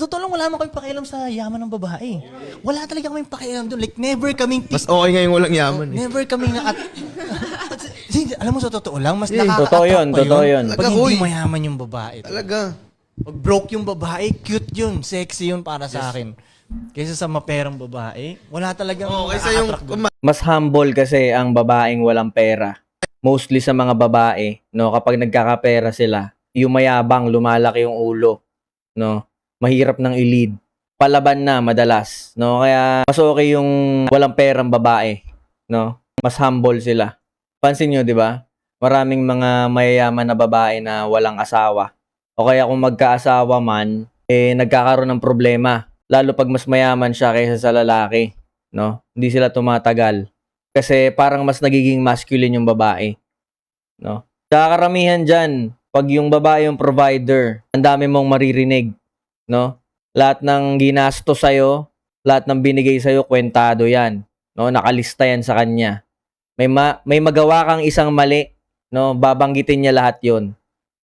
totoo lang, wala naman kami pakialam sa yaman ng babae. Wala talaga kaming pakialam doon. Like, never kaming... Mas okay nga yung walang yaman eh. Never kaming alam mo, sa totoo lang, mas Yeah. Totoo yun, nakaka-attract pa totoo yun. Pag Talaga, hindi uy. mayaman yung babae. Talaga. Pag broke yung babae, cute yun. Sexy yun para sa akin. Kaysa sa maperang babae, wala talagang Oo, kaysa yung... nakaka-attract doon. Mas humble kasi ang babaeng walang pera. Mostly sa mga babae, no, kapag nagkakapera sila, yung mayabang, lumalaki yung ulo, no, mahirap nang i-lead. Palaban na madalas, no, kaya mas okay yung walang perang babae, no, mas humble sila. Pansin nyo, di ba? Maraming mga mayayaman na babae na walang asawa. O kaya kung magkaasawa man, nagkakaroon ng problema. Lalo pag mas mayaman siya kaysa sa lalaki, no? Hindi sila tumatagal. Kasi parang mas nagiging masculine yung babae, no? Sa karamihan dyan, pag yung babae yung provider, ang dami mong maririnig, no? Lahat ng ginasto sa'yo, lahat ng binigay sa'yo, kwentado yan, no? Nakalista yan sa kanya. May magawa kang isang mali, no? Babanggitin niya lahat yon.